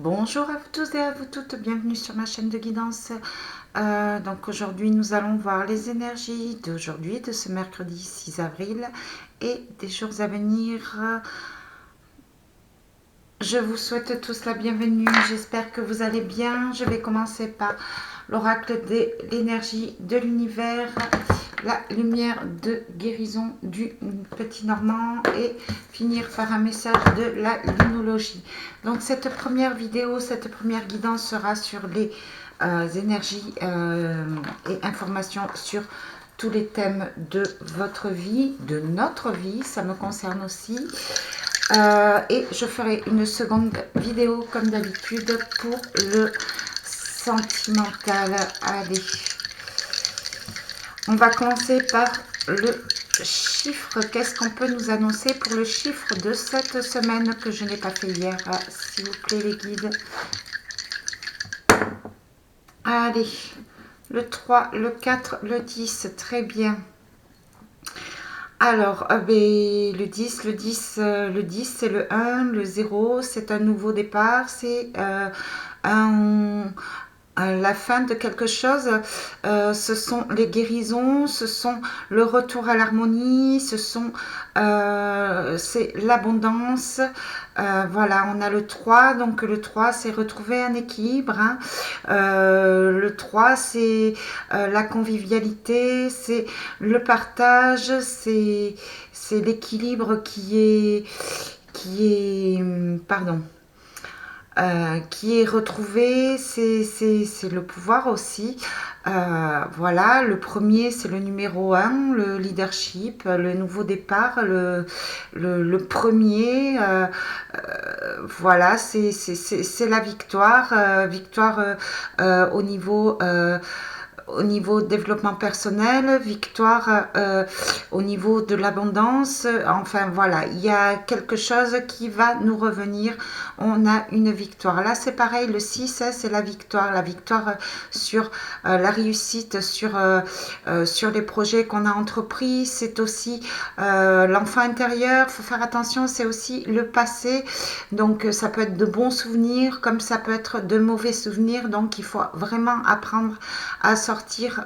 Bonjour à vous tous et à vous toutes, bienvenue sur ma chaîne de guidance. Donc aujourd'hui nous allons voir les énergies d'aujourd'hui, de ce mercredi 6 avril et des jours à venir. Je vous souhaite tous la bienvenue, j'espère que vous allez bien. Je vais commencer par l'oracle de l'énergie de l'univers, la lumière de guérison du petit Normand et finir par un message de la lunologie. Donc cette première vidéo, cette première guidance sera sur les énergies et informations sur tous les thèmes de votre vie, de notre vie, ça me concerne aussi. Et je ferai une seconde vidéo comme d'habitude pour le sentimental. Allez, on va commencer par le chiffre. Qu'est-ce qu'on peut nous annoncer pour le chiffre de cette semaine que je n'ai pas fait hier, s'il vous plaît les guides. Allez, le 3, le 4, le 10, très bien. Alors, le 10, le 10 c'est le 1, le 0 c'est un nouveau départ, c'est la fin de quelque chose. Ce sont les guérisons, ce sont le retour à l'harmonie, c'est l'abondance. Voilà, on a le 3, donc le 3 c'est retrouver un équilibre, hein. Le 3 c'est la convivialité, c'est le partage, c'est l'équilibre qui est retrouvé, c'est le pouvoir aussi. Voilà, le premier c'est le numéro 1, le leadership, le nouveau départ, le premier. Voilà, c'est la victoire, victoire au niveau développement personnel, victoire au niveau de l'abondance. Enfin voilà, il y a quelque chose qui va nous revenir. On a une victoire. Là c'est pareil, le 6 c'est la victoire sur la réussite, sur les projets qu'on a entrepris. C'est aussi l'enfant intérieur, il faut faire attention, c'est aussi le passé. Donc ça peut être de bons souvenirs comme ça peut être de mauvais souvenirs. Donc il faut vraiment apprendre à sortir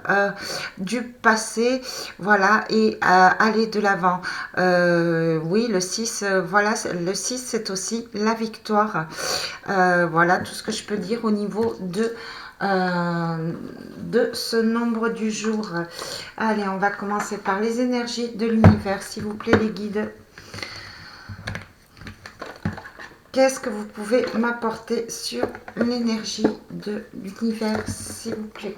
du passé, voilà, et aller de l'avant. Oui, le 6, voilà, le 6 c'est aussi la victoire. Voilà tout ce que je peux dire au niveau de ce nombre du jour. Allez, on va commencer par les énergies de l'univers, s'il vous plaît les guides. Qu'est-ce que vous pouvez m'apporter sur l'énergie de l'univers, s'il vous plaît?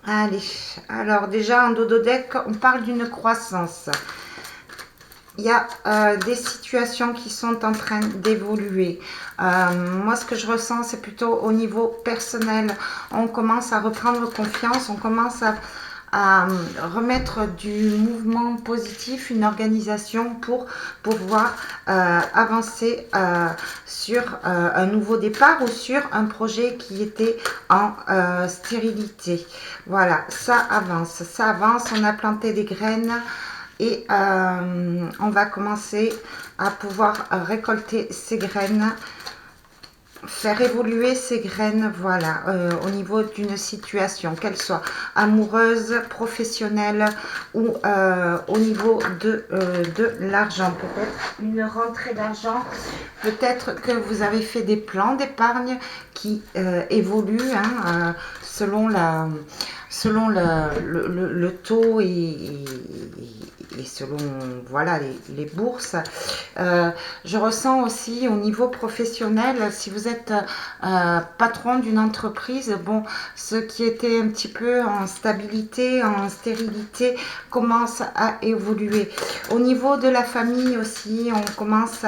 Allez, alors déjà en dodo deck, on parle d'une croissance. Il y a des situations qui sont en train d'évoluer. Moi, ce que je ressens, c'est plutôt au niveau personnel. On commence à reprendre confiance, on commence à remettre du mouvement positif, une organisation pour pouvoir avancer sur un nouveau départ ou sur un projet qui était en stérilité. Voilà, ça avance, on a planté des graines et on va commencer à pouvoir récolter ces graines, faire évoluer ces graines, voilà, au niveau d'une situation, qu'elle soit amoureuse, professionnelle ou au niveau de l'argent, peut-être une rentrée d'argent, peut-être que vous avez fait des plans d'épargne qui évoluent, hein, selon le taux et selon voilà les bourses. Je ressens aussi au niveau professionnel, si vous êtes patron d'une entreprise, bon, ce qui était un petit peu en stabilité, en stérilité, commence à évoluer. Au niveau de la famille aussi, on commence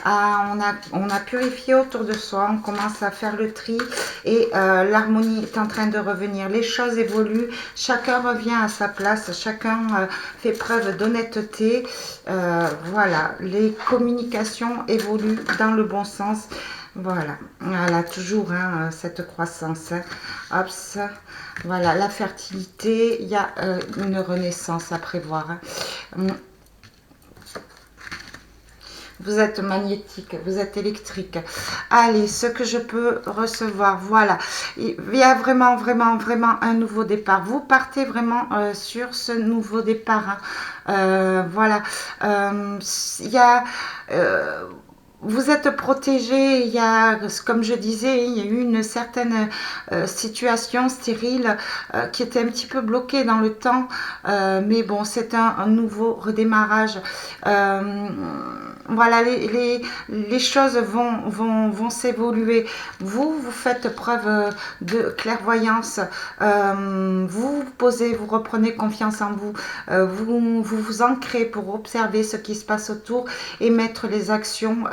on a purifié autour de soi, on commence à faire le tri et l'harmonie est en train de revenir. Les choses évoluent, chacun revient à sa place, chacun fait preuve d'honnêteté. Voilà, les communications évoluent dans le bon sens. Voilà, voilà, toujours hein, cette croissance. Hein. Hop, voilà, la fertilité, il y a une renaissance à prévoir. Hein. Vous êtes magnétique, vous êtes électrique. Allez, ce que je peux recevoir, voilà. Il y a vraiment, vraiment, vraiment un nouveau départ. Vous partez vraiment sur ce nouveau départ. Hein. Voilà. Il y a... vous êtes protégé, il y a, comme je disais, il y a eu une certaine situation stérile qui était un petit peu bloquée dans le temps, mais bon, c'est un nouveau redémarrage. Voilà, les choses vont s'évoluer. Vous faites preuve de clairvoyance, vous posez, vous reprenez confiance en vous, vous ancrez pour observer ce qui se passe autour et mettre les actions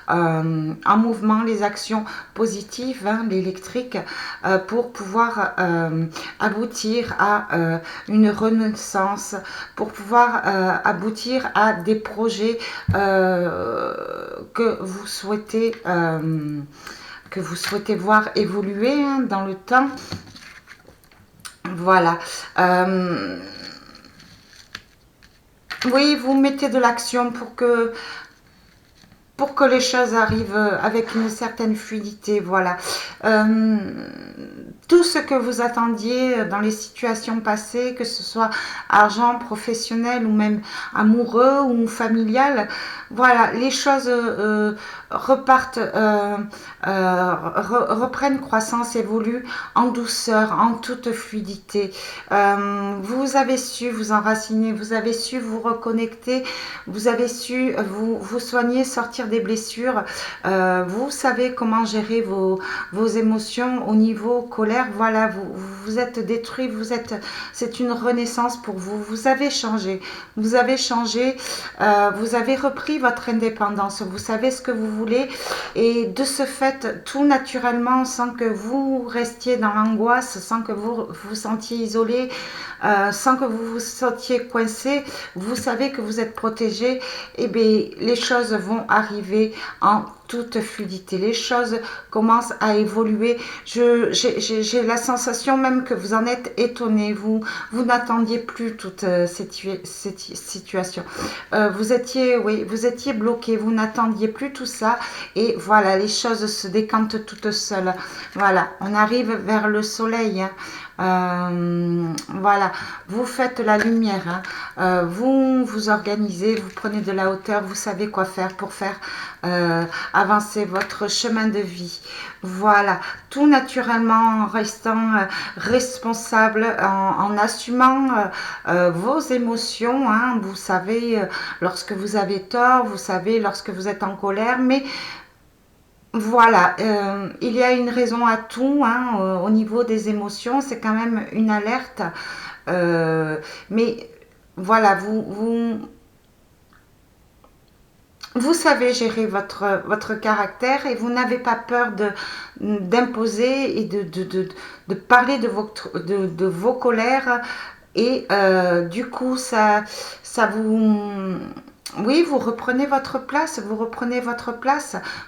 en mouvement, les actions positives, hein, l'électrique, pour pouvoir aboutir à une renaissance, pour pouvoir aboutir à des projets que vous souhaitez voir évoluer, hein, dans le temps. Voilà. Oui, vous mettez de l'action pour que les choses arrivent avec une certaine fluidité, voilà. Tout ce que vous attendiez dans les situations passées, que ce soit argent, professionnel ou même amoureux ou familial, voilà, les choses repartent, reprennent croissance, évoluent en douceur, en toute fluidité. Vous avez su vous enraciner, vous avez su vous reconnecter, vous avez su vous soigner, sortir des blessures. Vous savez comment gérer vos émotions au niveau colère. Voilà, vous êtes détruit, c'est une renaissance pour vous. Vous avez changé, vous avez changé, vous avez repris votre indépendance, vous savez ce que vous voulez, et de ce fait, tout naturellement, sans que vous restiez dans l'angoisse, sans que vous vous sentiez isolé, sans que vous vous sentiez coincé, vous savez que vous êtes protégé, et bien les choses vont arriver en toute fluidité. Les choses commencent à évoluer. J'ai la sensation même que vous en êtes étonné. Vous n'attendiez plus toute cette situation. Vous étiez bloqué. Vous n'attendiez plus tout ça. Et voilà, les choses se décantent toutes seules. Voilà, on arrive vers le soleil. Hein. Voilà, vous faites la lumière, hein. Vous vous organisez, vous prenez de la hauteur, vous savez quoi faire pour faire avancer votre chemin de vie. Voilà, tout naturellement en restant responsable, en assumant vos émotions, hein. Vous savez lorsque vous avez tort, vous savez lorsque vous êtes en colère, mais voilà, il y a une raison à tout, hein, au niveau des émotions, c'est quand même une alerte. Mais voilà, vous savez gérer votre caractère et vous n'avez pas peur d'imposer et de parler de vos colères. Et du coup, ça vous... Oui, vous reprenez votre place,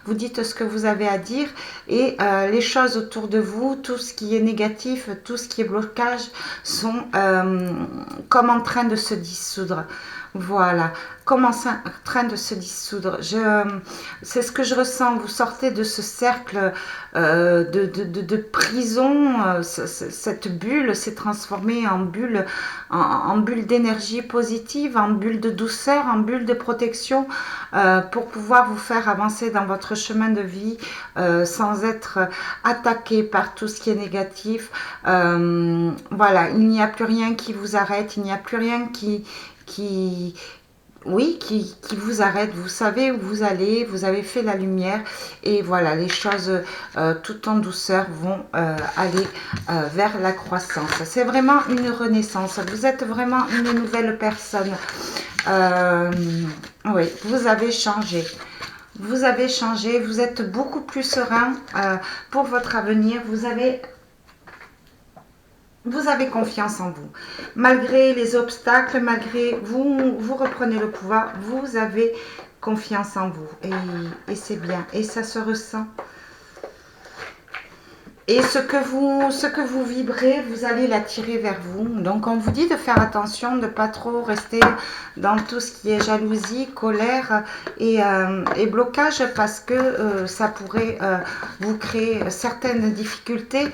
vous dites ce que vous avez à dire et les choses autour de vous, tout ce qui est négatif, tout ce qui est blocage sont comme en train de se dissoudre. Voilà, comme en train de se dissoudre. C'est ce que je ressens, vous sortez de ce cercle de prison, cette bulle s'est transformée en bulle, en bulle d'énergie positive, en bulle de douceur, en bulle de protection pour pouvoir vous faire avancer dans votre chemin de vie sans être attaqué par tout ce qui est négatif. Voilà, il n'y a plus rien qui vous arrête, il n'y a plus rien qui vous arrête. Vous savez où vous allez, vous avez fait la lumière et voilà, les choses tout en douceur vont aller vers la croissance. C'est vraiment une renaissance, vous êtes vraiment une nouvelle personne. Oui, vous avez changé. Vous avez changé, vous êtes beaucoup plus serein pour votre avenir. Vous avez confiance en vous. Malgré les obstacles, malgré vous reprenez le pouvoir, vous avez confiance en vous. Et c'est bien. Et ça se ressent. Et ce que vous vibrez, vous allez l'attirer vers vous. Donc, on vous dit de faire attention, de ne pas trop rester dans tout ce qui est jalousie, colère et blocage parce que ça pourrait vous créer certaines difficultés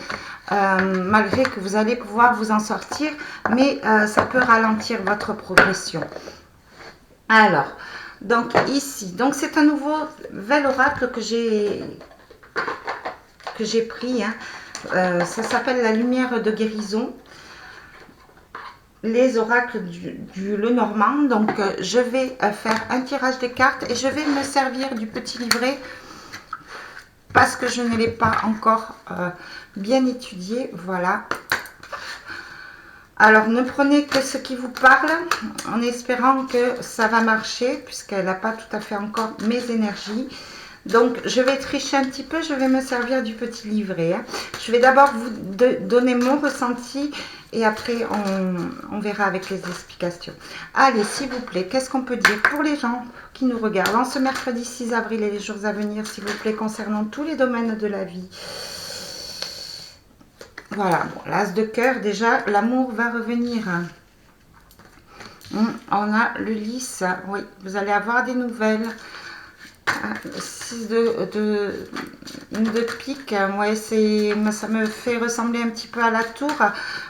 malgré que vous allez pouvoir vous en sortir. Mais ça peut ralentir votre progression. Alors, donc ici, donc c'est un nouvel oracle que j'ai pris, hein. Ça s'appelle la lumière de guérison, les oracles du Lenormand. Donc je vais faire un tirage des cartes et je vais me servir du petit livret parce que je ne l'ai pas encore bien étudié. Voilà. Alors ne prenez que ce qui vous parle en espérant que ça va marcher puisqu'elle n'a pas tout à fait encore mes énergies. Donc, je vais tricher un petit peu, je vais me servir du petit livret, hein. Je vais d'abord vous donner mon ressenti et après, on verra avec les explications. Allez, s'il vous plaît, qu'est-ce qu'on peut dire pour les gens qui nous regardent en ce mercredi 6 avril et les jours à venir, s'il vous plaît, concernant tous les domaines de la vie. Voilà, bon, l'as de cœur, déjà, l'amour va revenir. On a le lys, oui, vous allez avoir des nouvelles. 6 de pique, ouais, ça me fait ressembler un petit peu à la tour.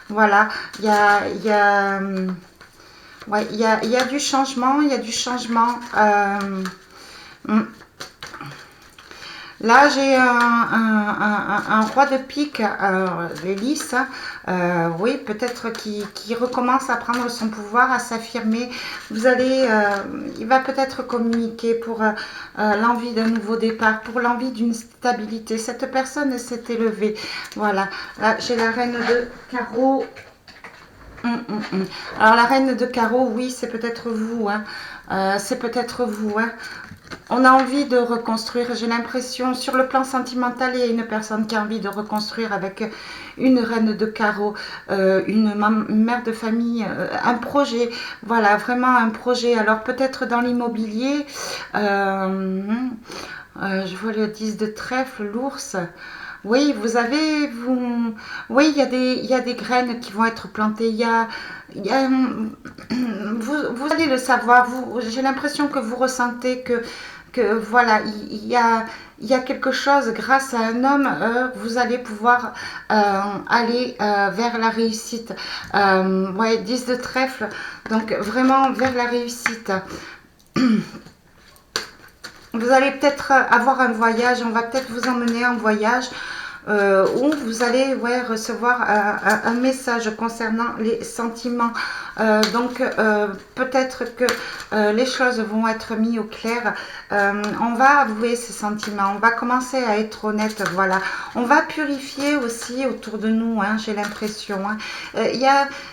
Voilà, il y a du changement, il y a du changement. Là, j'ai un roi de pique, les lys, oui, peut-être qui recommence à prendre son pouvoir, à s'affirmer. Vous allez, il va peut-être communiquer pour l'envie d'un nouveau départ, pour l'envie d'une stabilité. Cette personne s'est élevée. Voilà, là, j'ai la reine de carreau. Alors, la reine de carreau, oui, c'est peut-être vous, hein. C'est peut-être vous, hein. On a envie de reconstruire, j'ai l'impression, sur le plan sentimental, il y a une personne qui a envie de reconstruire avec une reine de carreau, une mère de famille, un projet, voilà, vraiment un projet. Alors peut-être dans l'immobilier, je vois le 10 de trèfle, l'ours. Oui, oui, il y a des graines qui vont être plantées. Vous allez le savoir. J'ai l'impression que vous ressentez que voilà, il y a quelque chose grâce à un homme. Vous allez pouvoir aller vers la réussite. Ouais, 10 de trèfle. Donc vraiment vers la réussite. Vous allez peut-être avoir un voyage, on va peut-être vous emmener en voyage où vous allez recevoir un message concernant les sentiments. Donc peut-être que les choses vont être mises au clair. On va avouer ces sentiments, on va commencer à être honnête, voilà. On va purifier aussi autour de nous, hein, j'ai l'impression. Hein. Il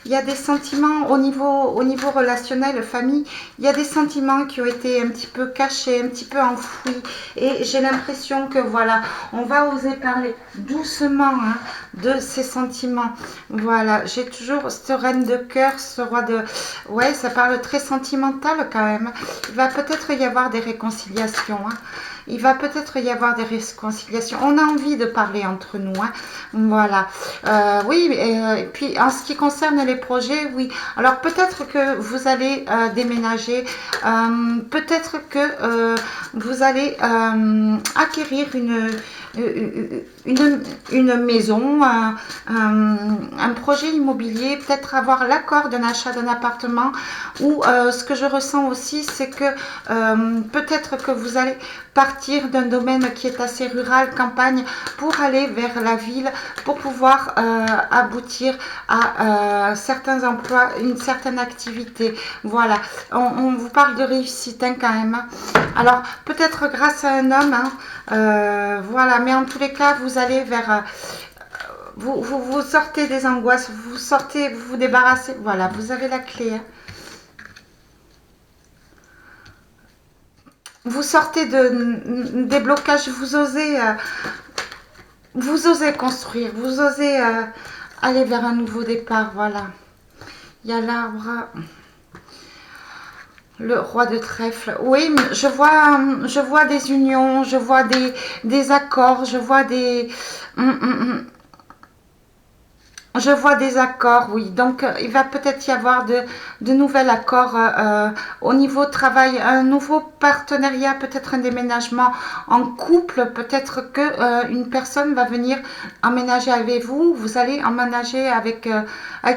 y a des sentiments au niveau relationnel, famille, il y a des sentiments qui ont été un petit peu cachés, un petit peu enfouis. Et j'ai l'impression que voilà, on va oser parler doucement, hein, de ces sentiments. Voilà, j'ai toujours cette reine de cœur, ce roi de... Ouais, ça parle très sentimental quand même. Il va peut-être y avoir des réconciliations, hein. Il va peut-être y avoir des réconciliations. On a envie de parler entre nous, hein. Voilà. Oui, et puis en ce qui concerne les projets, oui. Alors peut-être que vous allez déménager. Peut-être que vous allez acquérir une maison, un projet immobilier, peut-être avoir l'accord d'un achat d'un appartement. Ou ce que je ressens aussi, c'est que peut-être que vous allez partir d'un domaine qui est assez rural, campagne, pour aller vers la ville, pour pouvoir aboutir à certains emplois, une certaine activité. Voilà, on vous parle de réussite, hein, quand même. Alors, peut-être grâce à un homme, hein, voilà, mais en tous les cas, vous allez vers... vous sortez des angoisses, vous vous débarrassez. Voilà, vous avez la clé, hein. Vous sortez des blocages, vous osez construire, vous osez aller vers un nouveau départ, voilà. Il y a l'arbre, le roi de trèfle. Oui, je vois des unions, je vois des accords, je vois des... Je vois des accords, oui. Donc, il va peut-être y avoir de nouveaux accords au niveau travail, un nouveau partenariat, peut-être un déménagement en couple. Peut-être que une personne va venir emménager avec vous. Vous allez emménager avec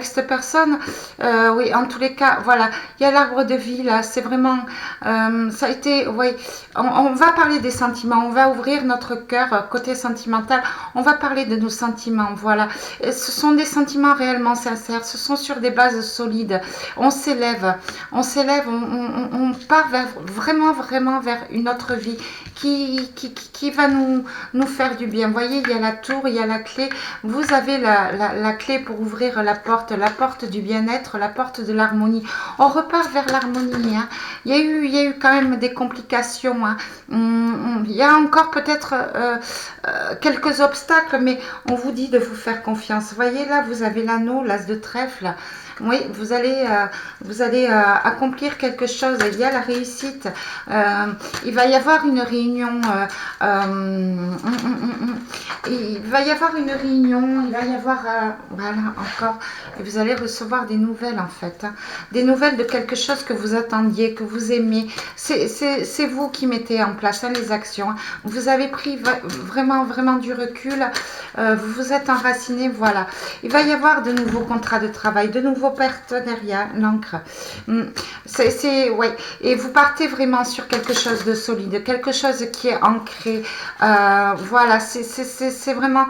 cette personne. Oui, en tous les cas, voilà. Il y a l'arbre de vie là. C'est vraiment, ça a été, oui. On va parler des sentiments. On va ouvrir notre cœur côté sentimental. On va parler de nos sentiments. Voilà. Et ce sont des sentiments réellement sincères, ce sont sur des bases solides. On s'élève, on part vraiment vers une autre vie qui va nous faire du bien. Vous voyez, il y a la tour, il y a la clé. Vous avez la clé pour ouvrir la porte du bien-être, la porte de l'harmonie. On repart vers l'harmonie. Hein. Il y a eu quand même des complications. Hein. Il y a encore peut-être quelques obstacles, mais on vous dit de vous faire confiance. Vous voyez là, vous avez l'anneau, l'as de trèfle. Oui, vous allez accomplir quelque chose. Il y a la réussite. Il va y avoir une réunion. Il va y avoir une réunion. Il va y avoir voilà encore. Et vous allez recevoir des nouvelles en fait. Hein. Des nouvelles de quelque chose que vous attendiez, que vous aimez. C'est vous qui mettez en place hein, les actions. Vous avez pris vraiment du recul. Vous vous êtes enraciné. Voilà. Il va y avoir de nouveaux contrats de travail, de nouveaux partenariats, l'encre. Ouais. Et vous partez vraiment sur quelque chose de solide, quelque chose qui est ancré. Voilà, c'est vraiment...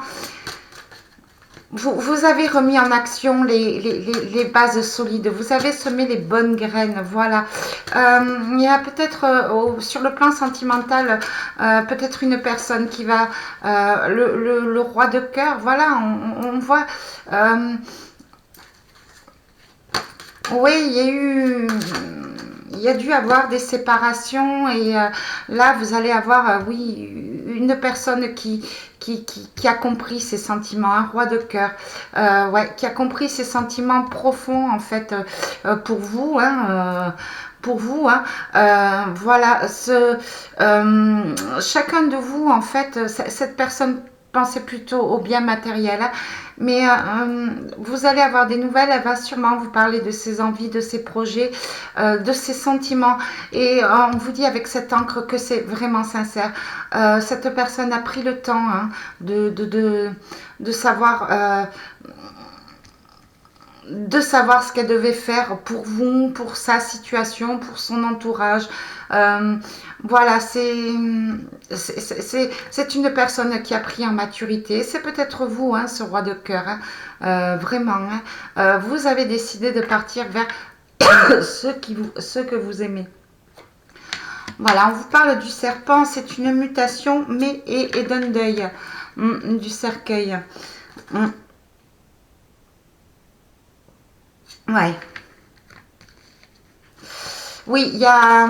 Vous avez remis en action les bases solides, vous avez semé les bonnes graines, voilà. Il y a peut-être sur le plan sentimental, peut-être une personne qui va, le roi de cœur, voilà, on voit... oui, il y a dû avoir des séparations et là, vous allez avoir, oui, une personne qui a compris ses sentiments, un roi de cœur, ouais, qui a compris ses sentiments profonds en fait pour vous, hein, pour vous, hein, voilà, chacun de vous en fait, cette personne pensez plutôt au bien matériel, hein, mais vous allez avoir des nouvelles, elle va sûrement vous parler de ses envies, de ses projets, de ses sentiments, et on vous dit avec cette encre que c'est vraiment sincère. Cette personne a pris le temps hein, de savoir... de savoir ce qu'elle devait faire pour vous, pour sa situation, pour son entourage. Voilà, c'est une personne qui a pris en maturité. C'est peut-être vous, hein, ce roi de cœur. Hein, vraiment. Hein. Vous avez décidé de partir vers ceux que vous aimez. Voilà, on vous parle du serpent. C'est une mutation, mais et d'un deuil. Du cercueil. Ouais. Oui, il y a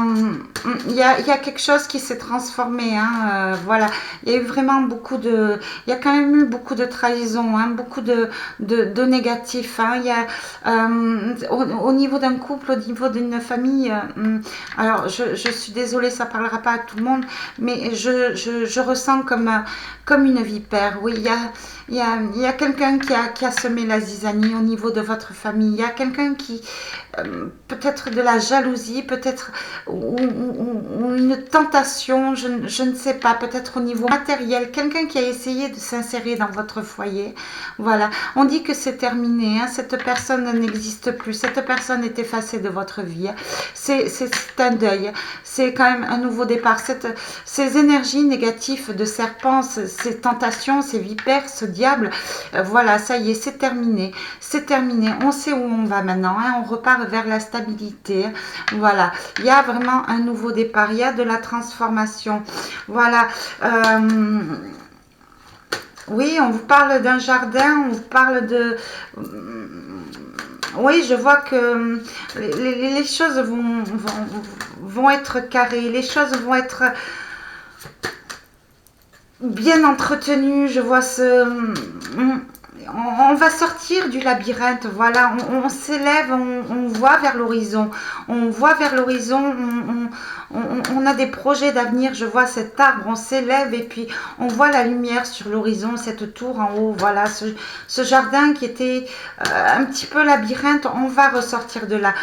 quelque chose qui s'est transformé. Hein, voilà, il y a eu vraiment beaucoup de... Il y a quand même eu beaucoup de trahison, hein, beaucoup de négatifs. Hein, il y a, au niveau d'un couple, au niveau d'une famille... alors, je suis désolée, ça ne parlera pas à tout le monde, mais je ressens comme une vipère. Oui, il y a quelqu'un qui a semé la zizanie au niveau de votre famille. Il y a quelqu'un qui... peut-être de la jalousie, peut-être ou une tentation, je ne sais pas, peut-être au niveau matériel, quelqu'un qui a essayé de s'insérer dans votre foyer. Voilà, on dit que c'est terminé, hein, cette personne n'existe plus, cette personne est effacée de votre vie. C'est un deuil, c'est quand même un nouveau départ. Ces énergies négatives de serpents, ces tentations, ces vipères, ce diable, voilà, ça y est, c'est terminé. C'est terminé, on sait où on va maintenant, hein, on repart vers la stabilité. Voilà, il y a vraiment un nouveau départ, il y a de la transformation. Voilà. Oui, on vous parle d'un jardin, on vous parle de... Oui, je vois que les choses vont être carrées, les choses vont être bien entretenues. Je vois ce... on va sortir du labyrinthe, voilà, on s'élève, on voit vers l'horizon, on voit vers l'horizon, on a des projets d'avenir, je vois cet arbre, on s'élève et puis on voit la lumière sur l'horizon, cette tour en haut, voilà, ce jardin qui était un petit peu labyrinthe, on va ressortir de là.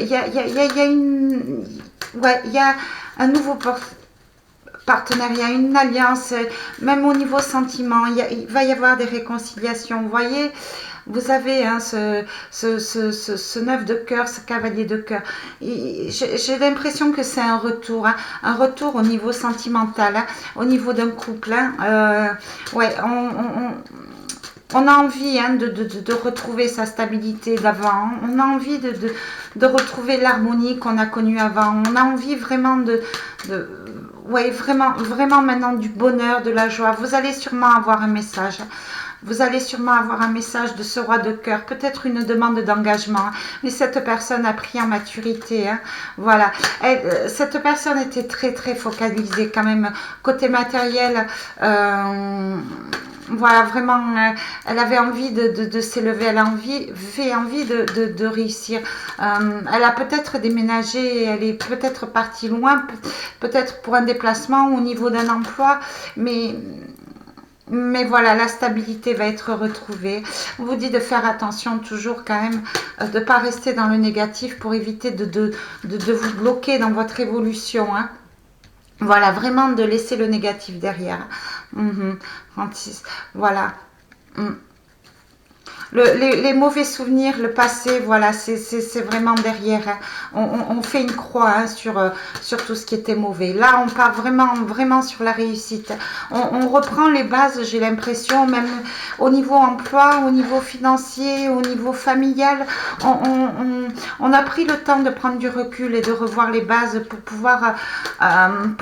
Il y a une... Ouais, il y a un nouveau partenariat, une alliance, même au niveau sentiment, il va y avoir des réconciliations. Vous voyez, vous avez hein, ce 9 de cœur, ce cavalier de cœur. J'ai l'impression que c'est hein, un retour au niveau sentimental, hein, au niveau d'un couple. Hein. Ouais, on a envie hein, de retrouver sa stabilité d'avant. Hein. On a envie de retrouver l'harmonie qu'on a connue avant. On a envie vraiment ouais, vraiment maintenant du bonheur, de la joie. Vous allez sûrement avoir un message. Vous allez sûrement avoir un message de ce roi de cœur, peut-être une demande d'engagement, mais cette personne a pris en maturité. Hein. Voilà, cette personne était très focalisée quand même côté matériel. Voilà, vraiment, elle avait envie de s'élever, elle avait envie de réussir. Elle a peut-être déménagé, elle est peut-être partie loin, peut-être pour un déplacement au niveau d'un emploi, mais voilà, la stabilité va être retrouvée. On vous dit de faire attention toujours quand même, de ne pas rester dans le négatif pour éviter de vous bloquer dans votre évolution. Hein. Voilà, vraiment de laisser le négatif derrière. Voilà. Les mauvais souvenirs, le passé, voilà, c'est vraiment derrière. Hein. On fait une croix hein, sur tout ce qui était mauvais. Là, on part vraiment sur la réussite. On reprend les bases, j'ai l'impression, même au niveau emploi, au niveau financier, au niveau familial. On a pris le temps de prendre du recul et de revoir les bases pour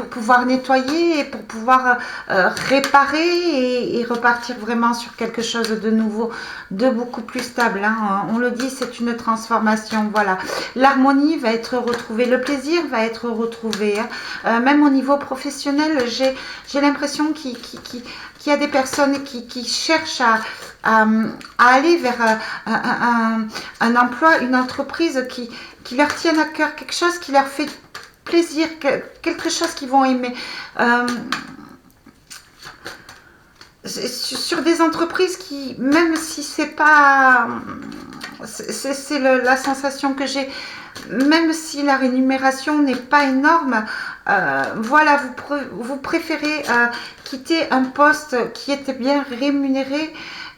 pouvoir nettoyer et pour pouvoir réparer et repartir vraiment sur quelque chose de nouveau, de beaucoup plus stable. Hein. On le dit, c'est une transformation. Voilà, l'harmonie va être retrouvée, le plaisir va être retrouvé. Hein. Même au niveau professionnel, j'ai l'impression qu'il y a des personnes qui cherchent à aller vers un emploi, une entreprise qui leur tienne à cœur, quelque chose qui leur fait plaisir, quelque chose qu'ils vont aimer. Sur des entreprises qui, même si c'est pas, c'est la sensation que j'ai, même si la rémunération n'est pas énorme, voilà, vous préférez quitter un poste qui était bien rémunéré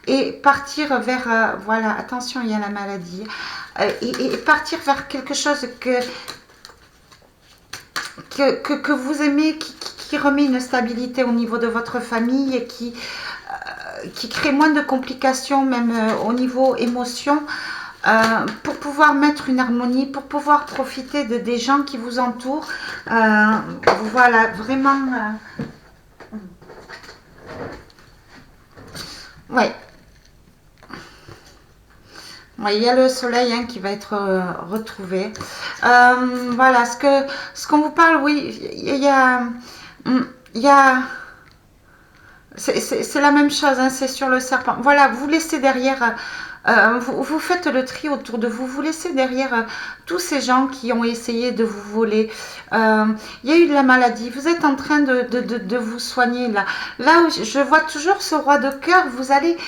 et partir vers, voilà, attention, il y a la maladie, et partir vers quelque chose que vous aimez, qui remet une stabilité au niveau de votre famille et qui crée moins de complications même au niveau émotion, pour pouvoir mettre une harmonie, pour pouvoir profiter des gens qui vous entourent. Voilà, vraiment. Ouais. Ouais, il y a le soleil hein, qui va être retrouvé. Voilà, ce qu'on vous parle, oui, il y a c'est la même chose, hein, c'est sur le serpent. Voilà, vous laissez derrière, vous faites le tri autour de vous, vous laissez derrière tous ces gens qui ont essayé de vous voler. Il y a eu de la maladie, vous êtes en train de vous soigner là. Là où je vois toujours ce roi de cœur, vous allez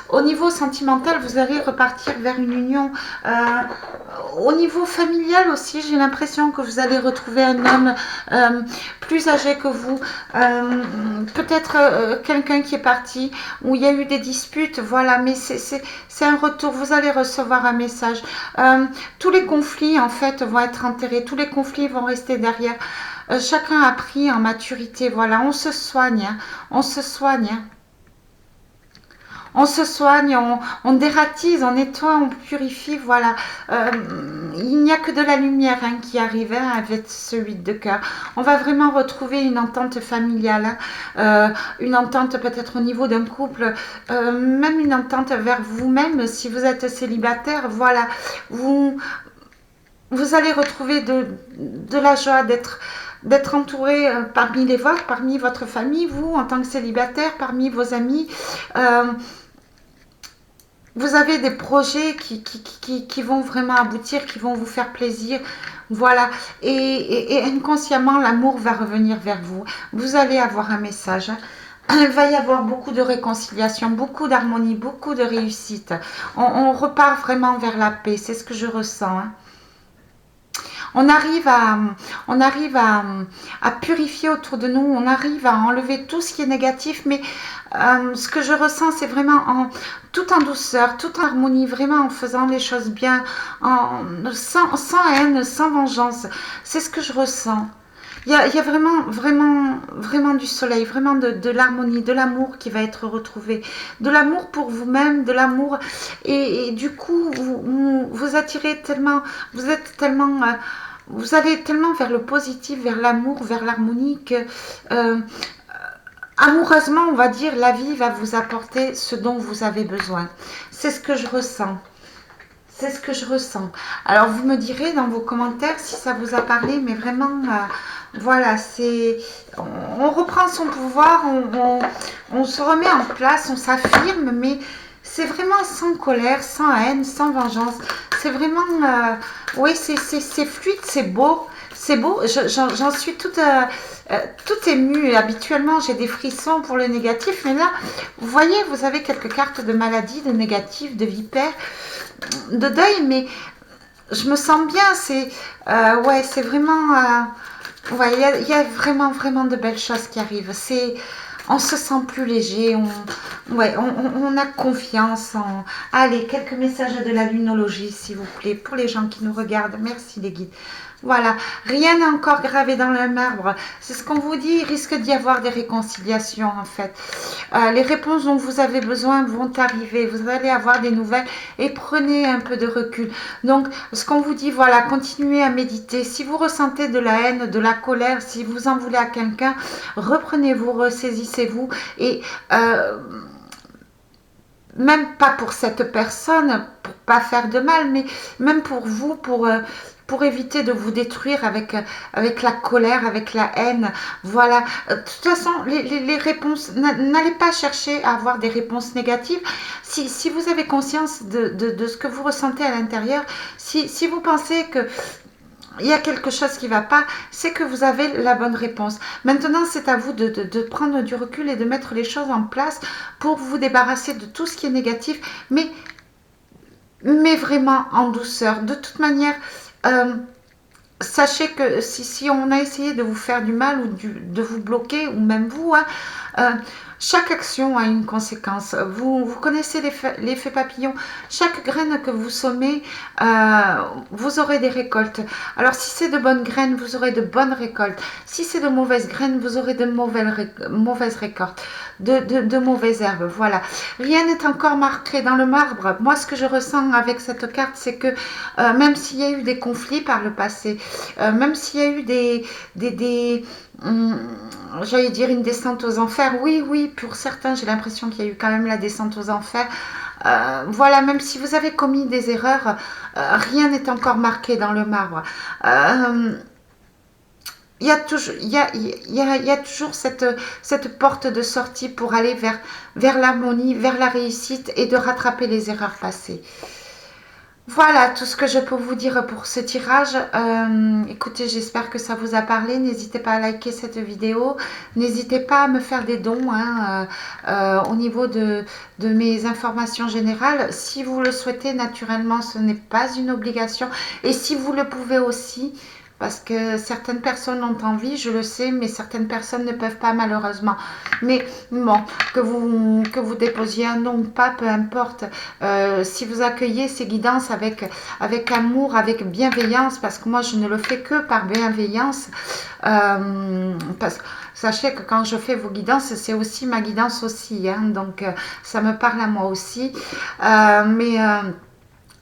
au niveau sentimental, vous allez repartir vers une union. Au niveau familial aussi, j'ai l'impression que vous allez retrouver un homme plus âgé que vous. Peut-être quelqu'un qui est parti, où il y a eu des disputes, voilà, mais c'est un retour. Vous allez recevoir un message. Tous les conflits, en fait, vont être enterrés. Tous les conflits vont rester derrière. Chacun a pris en maturité, voilà. On se soigne, hein, on se soigne. Hein. On se soigne, on dératise, on nettoie, on purifie, voilà. Il n'y a que de la lumière hein, qui arrive hein, avec ce 8 de cœur. On va vraiment retrouver une entente familiale, hein, une entente peut-être au niveau d'un couple, même une entente vers vous-même si vous êtes célibataire, voilà. Vous allez retrouver de la joie d'être d'être entouré parmi les vôtres, parmi votre famille, vous en tant que célibataire, parmi vos amis. Vous avez des projets qui vont vraiment aboutir, qui vont vous faire plaisir. Voilà. Et inconsciemment, l'amour va revenir vers vous. Vous allez avoir un message. Il va y avoir beaucoup de réconciliation, beaucoup d'harmonie, beaucoup de réussite. On repart vraiment vers la paix. C'est ce que je ressens. Hein. On arrive à purifier autour de nous, on arrive à enlever tout ce qui est négatif, mais ce que je ressens, c'est vraiment tout en douceur, tout en harmonie, vraiment en faisant les choses bien, sans haine, sans vengeance. C'est ce que je ressens. Il y a vraiment du soleil, vraiment de l'harmonie, de l'amour qui va être retrouvé. De l'amour pour vous-même, de l'amour. Et du coup, vous attirez tellement, vous êtes tellement... vous allez tellement vers le positif, vers l'amour, vers l'harmonie que... amoureusement, on va dire, la vie va vous apporter ce dont vous avez besoin. C'est ce que je ressens. C'est ce que je ressens. Alors, vous me direz dans vos commentaires si ça vous a parlé, mais vraiment, voilà, c'est... On reprend son pouvoir, on se remet en place, on s'affirme, mais c'est vraiment sans colère, sans haine, sans vengeance. C'est vraiment... oui, c'est fluide, c'est beau. C'est beau, j'en suis toute émue. Habituellement, j'ai des frissons pour le négatif, mais là, vous voyez, vous avez quelques cartes de maladie, de négatif, de vipère, de deuil, mais je me sens bien. C'est ouais, c'est vraiment... ouais, il y a vraiment de belles choses qui arrivent. On se sent plus léger, on a confiance. Allez, quelques messages de la lunologie, s'il vous plaît, pour les gens qui nous regardent. Merci les guides. Voilà, rien n'est encore gravé dans le marbre. C'est ce qu'on vous dit, il risque d'y avoir des réconciliations en fait. Les réponses dont vous avez besoin vont arriver, vous allez avoir des nouvelles et prenez un peu de recul. Donc, ce qu'on vous dit, voilà, continuez à méditer. Si vous ressentez de la haine, de la colère, si vous en voulez à quelqu'un, reprenez-vous, ressaisissez-vous et... même pas pour cette personne, pour pas faire de mal, mais même pour vous, pour éviter de vous détruire avec la colère, avec la haine. Voilà. De toute façon, les réponses, n'allez pas chercher à avoir des réponses négatives. Si vous avez conscience de ce que vous ressentez à l'intérieur, si vous pensez que il y a quelque chose qui ne va pas, c'est que vous avez la bonne réponse. Maintenant, c'est à vous de prendre du recul et de mettre les choses en place pour vous débarrasser de tout ce qui est négatif, mais vraiment en douceur. De toute manière, sachez que si on a essayé de vous faire du mal ou de vous bloquer, ou même vous, hein, chaque action a une conséquence. Vous connaissez l'effet papillon. Chaque graine que vous semez, vous aurez des récoltes. Alors, si c'est de bonnes graines, vous aurez de bonnes récoltes. Si c'est de mauvaises graines, vous aurez de mauvaises récoltes, de mauvaises herbes. Voilà. Rien n'est encore marqué dans le marbre. Moi, ce que je ressens avec cette carte, c'est que même s'il y a eu des conflits par le passé, même s'il y a eu j'allais dire une descente aux enfers. Oui, pour certains, j'ai l'impression qu'il y a eu quand même la descente aux enfers. Voilà, même si vous avez commis des erreurs, rien n'est encore marqué dans le marbre. Il y a toujours cette porte de sortie pour aller vers l'harmonie, vers la réussite et de rattraper les erreurs passées. Voilà tout ce que je peux vous dire pour ce tirage. Écoutez, j'espère que ça vous a parlé. N'hésitez pas à liker cette vidéo. N'hésitez pas à me faire des dons au niveau de mes informations générales. Si vous le souhaitez, naturellement, ce n'est pas une obligation. Et si vous le pouvez aussi... parce que certaines personnes ont envie, je le sais, mais certaines personnes ne peuvent pas malheureusement. Mais bon, que vous déposiez un nom ou pas, peu importe. Si vous accueillez ces guidances avec amour, avec bienveillance, parce que moi je ne le fais que par bienveillance, parce que sachez que quand je fais vos guidances, c'est aussi ma guidance aussi, hein, donc ça me parle à moi aussi.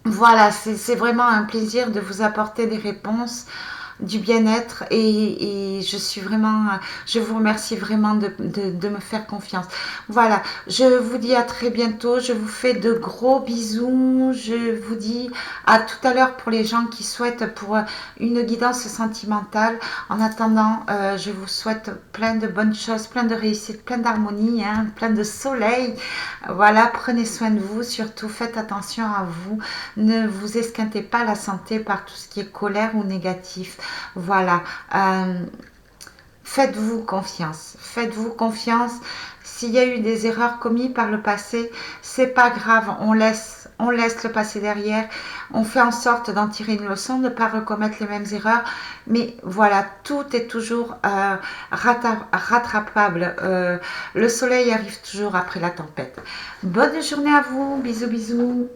Voilà, c'est vraiment un plaisir de vous apporter des réponses. du bien-être et je suis vraiment, je vous remercie vraiment de me faire confiance. Voilà, je vous dis à très bientôt, je vous fais de gros bisous, je vous dis à tout à l'heure pour les gens qui souhaitent pour une guidance sentimentale. En attendant, je vous souhaite plein de bonnes choses, plein de réussite, plein d'harmonie, hein, plein de soleil. Voilà, prenez soin de vous, surtout faites attention à vous, ne vous esquintez pas la santé par tout ce qui est colère ou négatif. Voilà, faites-vous confiance. Faites-vous confiance. S'il y a eu des erreurs commises par le passé, c'est pas grave. On laisse le passé derrière. On fait en sorte d'en tirer une leçon, de ne pas recommettre les mêmes erreurs. Mais voilà, tout est toujours rattrapable. Le soleil arrive toujours après la tempête. Bonne journée à vous. Bisous, bisous.